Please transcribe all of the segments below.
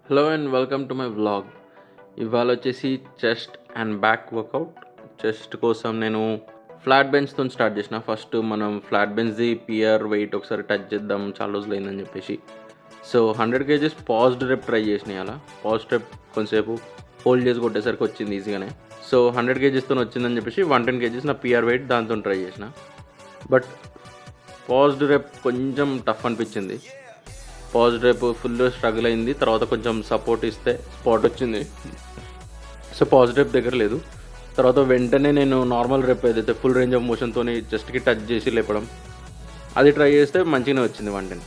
Hello and welcome to my vlog. ఇవాళ వచ్చేసి chest and back workout. Chest కోసం నేను ఫ్లాట్ బెంచ్తో స్టార్ట్ చేసిన. ఫస్ట్ మనం ఫ్లాట్ బెంచ్ది పియర్ వెయిట్ ఒకసారి టచ్ చేద్దాం, చాలా రోజులు అయిందని చెప్పేసి. So 100 kgs paused rep try చేసినాయి. అలా పాజ్డ్ రెప్ కొంచెంసేపు హోల్డ్ చేసి కొట్టేసరికి వచ్చింది ఈజీగానే. సో 100 kgsతో వచ్చిందని చెప్పేసి 110 kgs నా పియర్ వెయిట్ దాంతో ట్రై చేసిన. బట్ పాజ్డ్ రెప్ కొంచెం టఫ్ అనిపించింది. పాజ్ రేపు ఫుల్ స్ట్రగుల్ అయింది. తర్వాత కొంచెం సపోర్ట్ ఇస్తే స్పాట్ వచ్చింది. సో పాజ్ రేప్ దగ్గర లేదు. తర్వాత వెంటనే నేను నార్మల్ రేప్ ఏదైతే ఫుల్ రేంజ్ ఆఫ్ మోషన్తో చెస్ట్కి టచ్ చేసి లేపడం, అది ట్రై చేస్తే మంచిగానే వచ్చింది 110.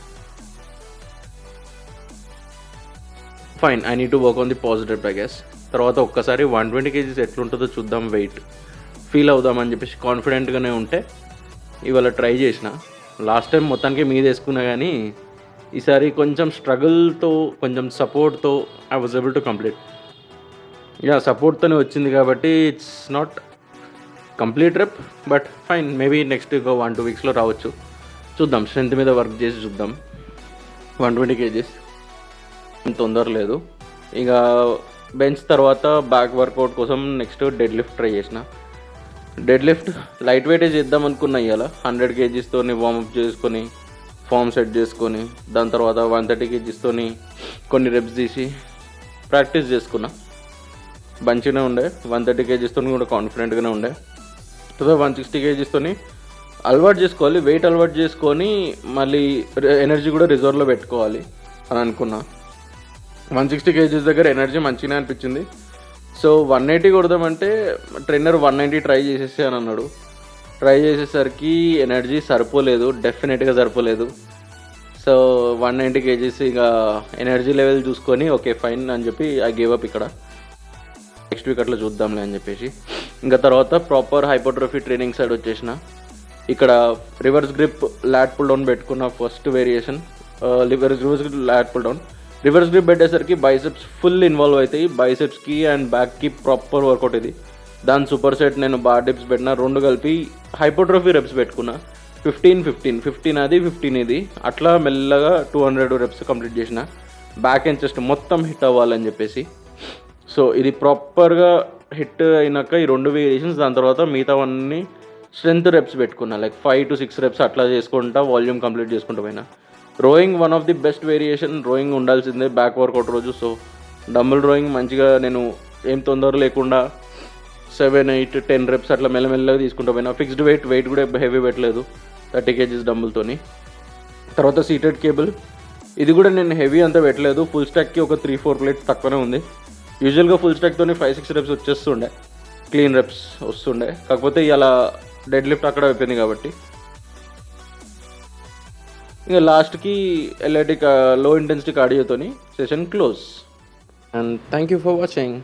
Fine, I need to work on the pause rape I guess. తర్వాత ఒక్కసారి 120 kgs ఎట్లుంటుందో చూద్దాం, వెయిట్ ఫీల్ అవుదామని చెప్పేసి కాన్ఫిడెంట్గానే ఉంటే ఇవాళ ట్రై చేసిన. లాస్ట్ టైం మొత్తానికి మీద వేసుకున్నా కానీ ఈసారి కొంచెం స్ట్రగుల్తో, కొంచెం సపోర్ట్తో I was able to complete. సపోర్ట్తోనే వచ్చింది కాబట్టి it's not complete rep, but fine. Maybe next 1-2 వీక్స్లో రావచ్చు. చూద్దాం, స్ట్రెంత్ మీద వర్క్ చేసి చూద్దాం. 120 kgs తొందర లేదు. ఇక బెంచ్ తర్వాత బ్యాక్ వర్కౌట్ కోసం నెక్స్ట్ డెడ్ లిఫ్ట్ ట్రై చేసిన. డెడ్ లిఫ్ట్ లైట్ వెయిటే చేద్దాం అనుకున్నా. ఇవాళ 100 kgsతో వార్మప్ చేసుకొని ఫామ్ సెట్ చేసుకొని దాని తర్వాత 130 kgsతో కొన్ని రెప్స్ తీసి ప్రాక్టీస్ చేసుకున్నా. మంచిగానే ఉండే. 130 kgsతో కూడా కాన్ఫిడెంట్గానే ఉండే. తర్వాత 160 kgsతో అలవాటు చేసుకోవాలి, వెయిట్ అలవాటు చేసుకొని మళ్ళీ ఎనర్జీ కూడా రిజర్వ్లో పెట్టుకోవాలి అని అనుకున్నా. 160 kgs దగ్గర ఎనర్జీ మంచిగానే అనిపించింది. సో 180 కొడదామంటే ట్రైనర్ 190 ట్రై చేసేసి అని అన్నాడు. ట్రై చేసేసరికి ఎనర్జీ సరిపోలేదు, డెఫినెట్గా సరిపోలేదు. సో 190 kgs ఇక ఎనర్జీ లెవెల్ చూసుకొని ఓకే ఫైన్ అని చెప్పి ఐ గేవ్ అప్. ఇక్కడ నెక్స్ట్ వీక్ అట్లా చూద్దాంలే అని చెప్పేసి ఇంకా తర్వాత ప్రాపర్ హైపోట్రోఫీ ట్రైనింగ్ సైడ్ వచ్చేసిన. ఇక్కడ reverse grip lat pull down పెట్టుకున్న first variation. Reverse lat pull down, reverse grip పెట్టేసరికి బైసెప్స్ ఫుల్ ఇన్వాల్వ్ అవుతాయి. బైసెప్స్కి అండ్ బ్యాక్కి ప్రాపర్ వర్కౌట్ ఇది. దాని సూపర్ సెట్ నేను బార్ డిప్స్ పెట్టిన, రెండు కలిపి హైపోట్రోఫీ రెప్స్ పెట్టుకున్నా. 15 అది 15 ఇది, అట్లా మెల్లగా 200 రెప్స్ కంప్లీట్ చేసిన. బ్యాక్ అండ్ చెస్ట్ మొత్తం హిట్ అవ్వాలని చెప్పేసి. సో ఇది ప్రాపర్గా హిట్ అయినాక ఈ 2 వేరియేషన్స్, దాని తర్వాత మిగతావన్నీ స్ట్రెంత్ రెప్స్ పెట్టుకున్నా. లైక్ 5 to 6 రెప్స్ అట్లా చేసుకుంటా వాల్యూమ్ కంప్లీట్ చేసుకుంటూ పోయినా. Rowing one of the best variation. Rowing ఉండాల్సిందే బ్యాక్ వర్కౌట్ రోజు. సో డంబుల్ రోయింగ్ మంచిగా నేను ఏం తొందర లేకుండా 7, 8, 10 రెప్స్ అట్లా మెల్లమెల్లగా తీసుకుంటూ పోయినా. ఫిక్స్డ్ వెయిట్ కూడా హెవీ పెట్టలేదు, 30 kgs డంబుల్తోని. తర్వాత సీటెడ్ కేబుల్, ఇది కూడా నేను హెవీ అంతా పెట్టలేదు. ఫుల్ స్టాక్కి ఒక 3-4 ప్లేట్స్ తక్కువనే ఉంది. యూజువల్గా ఫుల్ స్టాక్తోని 5-6 రెప్స్ వచ్చేస్తుండే, క్లీన్ రెప్స్ వస్తుండే. కాకపోతే ఇలా డెడ్ లిఫ్ట్ అక్కడ అయిపోయింది కాబట్టి ఇంకా లాస్ట్కి ఎల్ఐటి లో ఇంటెన్సిటీ కార్డియోతోని session close. And thank you for watching.